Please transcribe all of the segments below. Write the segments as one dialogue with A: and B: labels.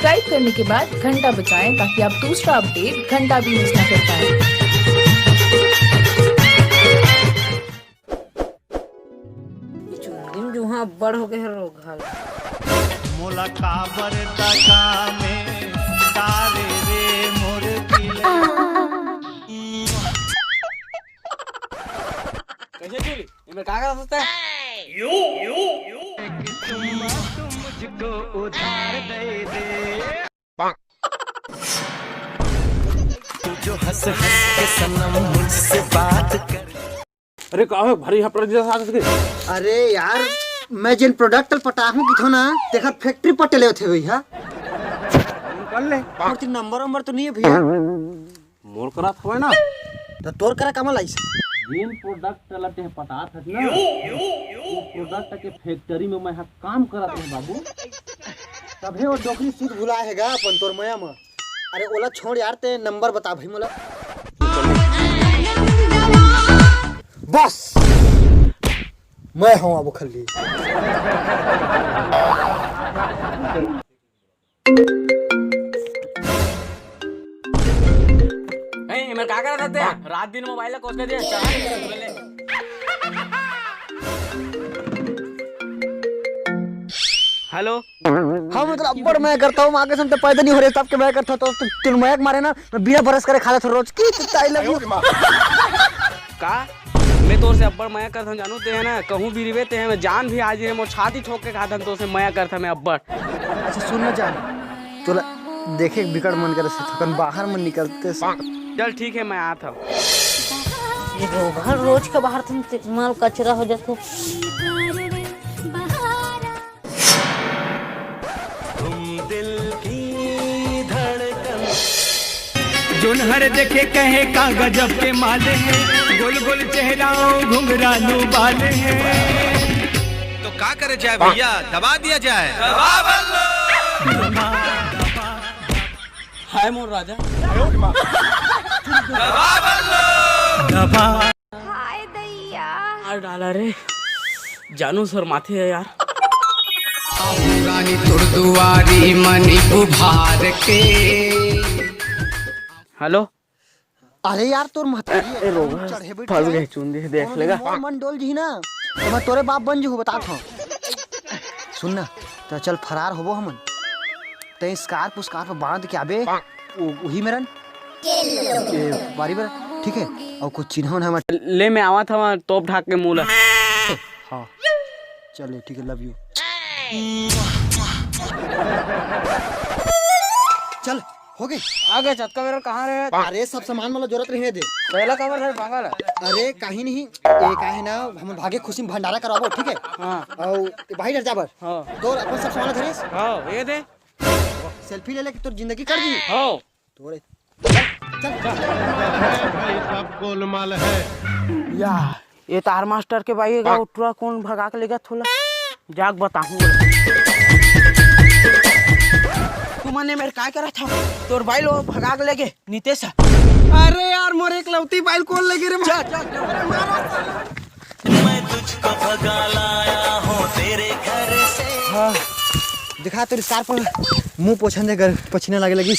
A: Subscribe करने के बाद घंटा बजाएं ताकि आप दूसरा अपडेट घंटा भी मिस न कर पाएं।
B: जुहा बड़ हो गए रोग हाल
C: मोला काबर तका में तारे रे मोर दिल
D: कैसे चली इनमें क्या कर सकता है
C: यू तुम मुझको उधार दे दे तू जो हंस हंस के सनम मुझसे बात कर।
D: अरे कहा भारी यहाँ प्रोजेक्ट
E: अरे यार मैं जिन प्रोडक्ट पटाहूं की थो ना तेखर फैक्ट्री पटेले थे भैया
D: कर ले
E: और तीन नंबर तो नहीं है भैया
D: मोर करा था ना
E: तो तोर करा कमल आइस
D: जिन प्रोडक्ट लटे पटा था ना वो प्रोडक्ट के फैक्ट्री में मैं काम करत हूं बाबू
E: तभी वो डोकरी सूद भुला हैगा अपन तोर मया में। अरे ओला छोड़ यार ते नंबर बता भाई मोला बस मैं हूँ अब खल्ली
D: मैं क्या कर रहा था रात दिन मोबाइल कोस के दिया हेलो
E: हाँ मतलब बड़ मैं करता हूँ आगे से पैदा नहीं हो रहे तब के मैं करता तो तुम महक मारे ना मैं बिना बरस करे खा लेता रोज की आई लव यू
D: का मैं तो से अब्बड़ मया करता जानू ते है ना कहूं भी रिवे ते है मैं जान भी आज रे मो छाती ठोक के खाता तो से मया करता मैं अब्बड़।
E: अच्छा सुन ना जान तोला देखे बिकट मन करे से थकन बाहर मन निकलते
D: चल ठीक है मैं आता हूँ।
B: घर रोज के बाहर तुम माल कचरा हो जाते
C: तुम दिल की धड़कन
F: जोन हर देखे कहे का गजब के माले हैं गोल गोल चेहराओं घुंघरालू बाले हैं
G: तो क्या करे जाए भैया दबा दिया जाए
D: हाय मोर राजा
F: दबा
B: हाय दैया
D: यार डाला रे जानू सर माथे है यार
F: रानी तुरदुआरी मनी उभार के।
D: हेलो
E: अरे यार तोर महतारी
D: फल गए चुंदी देख लेगा
E: मन डोल जी ना तो मैं तोरे बाप बन जी बता था सुन ना तो चल फरार होबो हमन ते स्कार्फ पे बांध के आबे वही मेरन बारी बार ठीक है और कुछ चिन्ह ना
D: ले मैं आवा था तोप ढाक के मूला
E: हाँ चले ठीक है लव यू चल हो गई
D: आगे चटका मेरा कहाँ रहे
E: अरे सब सामान वाला जरूरत रहने दे
D: पहला कवर है भागा
E: अरे कहीं नहीं ये काहे ना हम भागे खुशी में भंडारा करवाबो ठीक है
D: हाँ
E: और भाई डर जाबर
D: हाँ
E: तो अपन सब सामान धरिस
D: हाँ ये दे
E: सेल्फी ले ले कि तोर जिंदगी कर दी
D: हाँ
E: तोरे चल
C: भाई सब गोलमाल है
D: या ये तार मास्टर के भाई का उठवा कौन भगा के लेगा थोड़ा जाग बताऊं तू मने मेरे काय करा था तोर भाई लो भगा के लेके नीतीश
E: अरे यार मोर एक लौती बाइल कौन लगे रे
C: मैं तुझको भगा लाया हूँ तेरे घर से।
E: हाँ दिखा तेरे स्कार पर मुंह पोछने कर पछने लगे लगी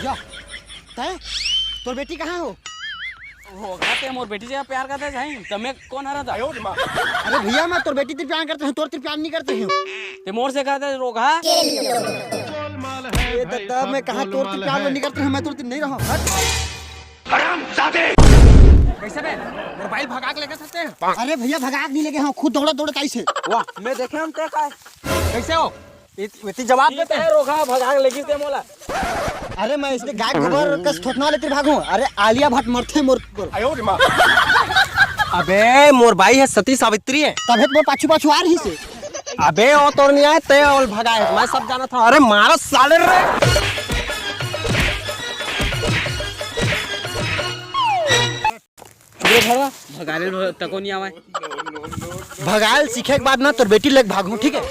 E: या तय तोर बेटी कहाँ हो
D: होगा ते मोर बेटी से प्यार करते हैं तमे कौन हरा था
E: अरे भैया मैं तोर बेटी से प्यार करते हूँ तोर से प्यार नहीं करते हूँ
D: ते मोर से कहते रोगा
C: गोलमाल है
E: ये
C: भाई
E: दत्ता
C: सब
E: मैं कहा तोर से
C: गोलमाल
E: प्यार
C: है।
E: नहीं करते हूँ मैं तोर से नहीं रहा
D: कैसे बे मोबाइल भगा के लेके सकते हैं
E: अरे भैया भगा नहीं लगे हाँ खुद दौड़ा दौड़ कैसे
D: वाह मैं देखे हम ते काय कैसे हो इतनी जवाब देते हैं रोगा भगा के लेके ते मोला
E: अरे मैं इसने गाय खबर कस ठोकना लेते भागूं अरे आलिया भट्ट मरते मोर
G: अबे मोर भाई है सती सावित्री है
E: तब वो पाछू पाछू आ रही से
G: अबे वो तो नहीं आए ते और भगाए मैं सब जाना था अरे मारो साले रे
D: भगाले तको नहीं आवे
E: भगाल सीखे के बाद ना तोर बेटी लेके भागूं ठीक है